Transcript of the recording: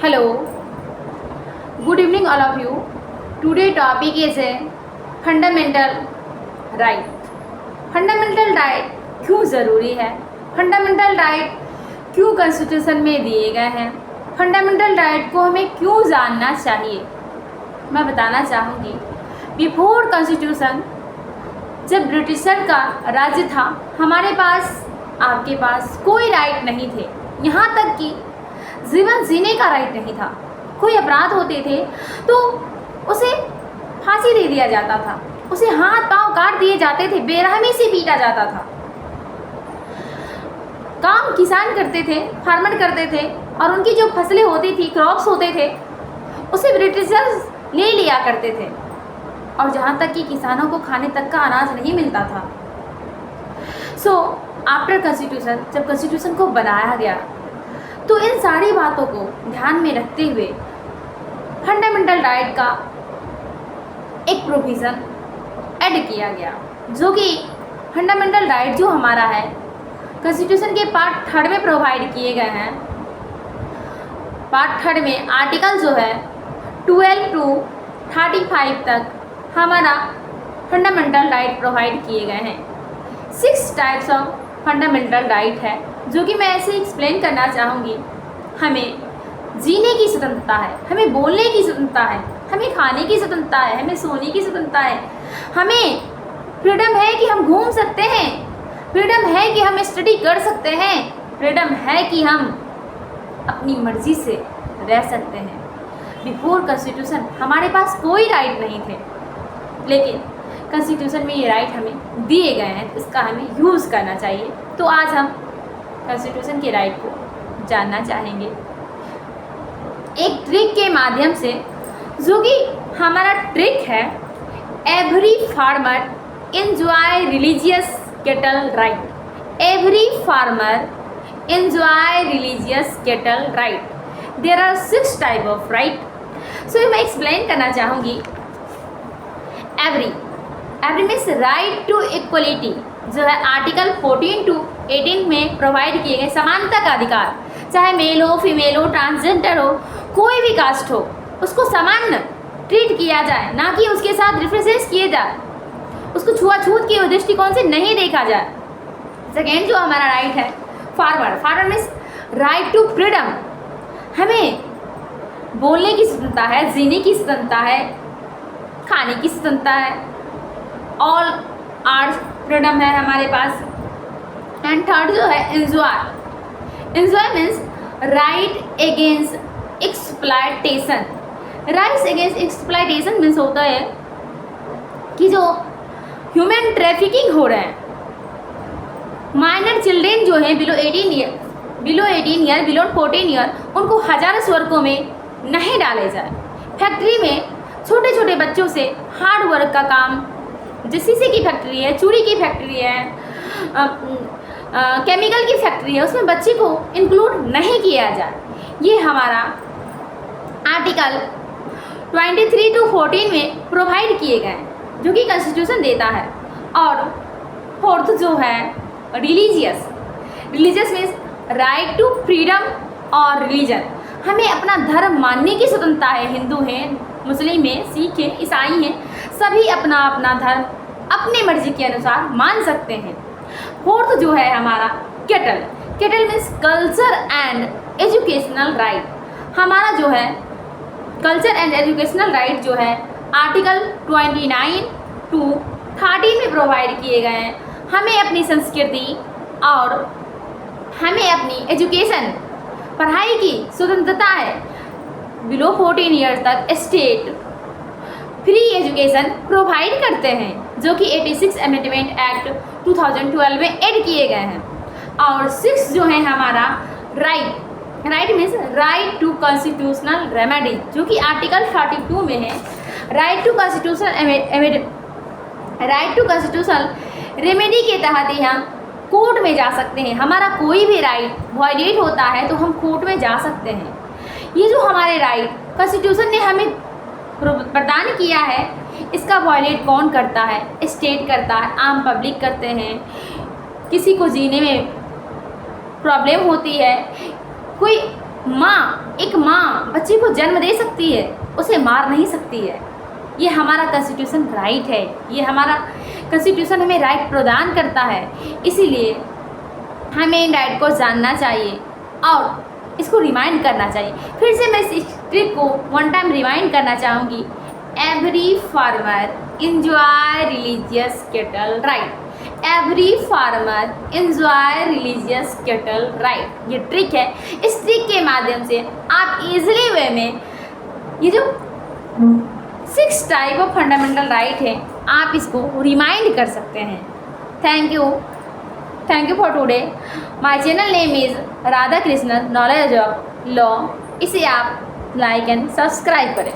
Hello, good evening all of you. Today topic is a fundamental right. Fundamental right क्यों ज़रूरी है? Fundamental right क्यों constitution में दिए गए हैं? फंडामेंटल राइट को हमें क्यों जानना चाहिए? मैं बताना चाहूँगी। बिफोर कॉन्स्टिट्यूशन, जब ब्रिटिशर का राज्य था, हमारे पास, आपके पास कोई राइट नहीं थे। यहाँ तक कि जीवन जीने का राइट नहीं था। कोई अपराध होते थे तो उसे फांसी दे दिया जाता था, उसे हाथ पांव काट दिए जाते थे, बेरहमी से पीटा जाता था। काम किसान करते थे, फार्मर करते थे, और उनकी जो फसलें होती थी, क्रॉप्स होते थे, उसे ब्रिटिशर्स ले लिया करते थे। और जहाँ तक कि किसानों को खाने तक का अनाज नहीं मिलता था। सो आफ्टर कॉन्स्टिट्यूशन, जब कॉन्स्टिट्यूशन को बनाया गया तो इन सारी बातों को ध्यान में रखते हुए फंडामेंटल राइट का एक प्रोविज़न ऐड किया गया, जो कि फंडामेंटल राइट जो हमारा है कॉन्स्टिट्यूशन के पार्ट 3 में प्रोवाइड किए गए हैं। पार्ट 3 में आर्टिकल जो है 12 to 35 तक हमारा फंडामेंटल राइट प्रोवाइड किए गए हैं। 6 टाइप्स ऑफ फंडामेंटल राइट है, जो कि मैं ऐसे एक्सप्लेन करना चाहूँगी। हमें जीने की स्वतंत्रता है, हमें बोलने की स्वतंत्रता है, हमें खाने की स्वतंत्रता है, हमें सोने की स्वतंत्रता है, हमें फ्रीडम है कि हम घूम सकते हैं, फ्रीडम है कि हम स्टडी कर सकते हैं, फ्रीडम है कि हम अपनी मर्ज़ी से रह सकते हैं। बिफोर कॉन्स्टिट्यूशन हमारे पास कोई राइट नहीं थे, लेकिन कॉन्स्टिट्यूशन में ये राइट हमें दिए गए हैं, तो इसका हमें यूज़ करना चाहिए। तो आज हम कॉन्स्टिट्यूशन के राइट को जानना चाहेंगे एक ट्रिक के माध्यम से, जो कि हमारा ट्रिक है every farmer enjoy religious cattle right. Every farmer enjoy religious cattle right. There are 6 type of right. So मैं एक्सप्लेन करना चाहूँगी। Every means right to equality, जो है आर्टिकल 14 to 18 में प्रोवाइड किए गए समानता का अधिकार। चाहे मेल हो, फीमेल हो, ट्रांसजेंडर हो, कोई भी कास्ट हो, उसको समान ट्रीट किया जाए, ना कि उसके साथ डिफरेंसेस किए जाए, उसको छुआछूत के दृष्टिकोण से नहीं देखा जाए। सेकेंड जो हमारा राइट है former means right to freedom. हमें बोलने की स्वतंत्रता है, जीने की स्वतंत्रता है, खाने की स्वतंत्रता है, ऑल आर फ्रीडम है हमारे पास। एंड थर्ड जो है enjoy means right against exploitation. Rights against exploitation means होता है कि जो ह्यूमन ट्रैफिकिंग हो रहे हैं, माइनर चिल्ड्रेन जो हैं बिलो 18 ईयर, बिलो 14 ईयर, उनको हजारों वर्गों में नहीं डाले जाए। फैक्ट्री में छोटे छोटे बच्चों से हार्ड वर्क का काम, जैसे शीशे की फैक्ट्री है, चूड़ी की फैक्ट्री है, केमिकल की फैक्ट्री है, उसमें बच्चे को इंक्लूड नहीं किया जाए। ये हमारा आर्टिकल 23 to 14 में प्रोवाइड किए गए हैं, जो कि कॉन्स्टिट्यूशन देता है। और फोर्थ जो है religious means right to freedom और रिलीजन। हमें अपना धर्म मानने की स्वतंत्रता है। हिंदू हैं, मुस्लिम हैं, सिख हैं, ईसाई हैं, सभी अपना अपना धर्म अपने मर्जी के अनुसार मान सकते हैं। फोर्थ जो है हमारा cattle means culture and educational right. हमारा जो है कल्चर एंड एजुकेशनल राइट जो है आर्टिकल 29 to 30 में प्रोवाइड किए गए हैं। हमें अपनी संस्कृति और हमें अपनी एजुकेशन, पढ़ाई की स्वतंत्रता है। बिलो 14 ईयर तक स्टेट फ्री एजुकेशन प्रोवाइड करते हैं, जो कि 86 अमेंडमेंट एक्ट 2012 में ऐड किए गए हैं। और 6 जो है हमारा right means right to constitutional remedy, जो कि आर्टिकल 42 में है। राइट टू कॉन्स्टिट्यूशनल रेमेडी के तहत ही हम कोर्ट में जा सकते हैं। हमारा कोई भी राइट वायलेट होता है तो हम कोर्ट में जा सकते हैं। ये जो हमारे राइट कॉन्स्टिट्यूशन ने हमें प्रदान किया है, इसका वायलेट कौन करता है? स्टेट करता है, आम पब्लिक करते हैं। किसी को जीने में प्रॉब्लम होती है, कोई माँ एक माँ बच्चे को जन्म दे सकती है, उसे मार नहीं सकती है। ये हमारा कॉन्स्टिट्यूशन राइट है, ये हमारा कॉन्स्टिट्यूशन हमें राइट प्रदान करता है। इसीलिए हमें इन राइट को जानना चाहिए और इसको रिमाइंड करना चाहिए। फिर से मैं इस ट्रिक को वन टाइम रिमाइंड करना चाहूँगी। Every farmer enjoy religious cattle right। Every farmer enjoy religious cattle right। ये ट्रिक है। इस ट्रिक के माध्यम से आप इजीली वे में ये जो 6 टाइप ऑफ फंडामेंटल राइट है आप इसको रिमाइंड कर सकते हैं। Thank you for today. My channel name is Radha Krishnan knowledge of law. इसे आप लाइक एंड सब्सक्राइब करें।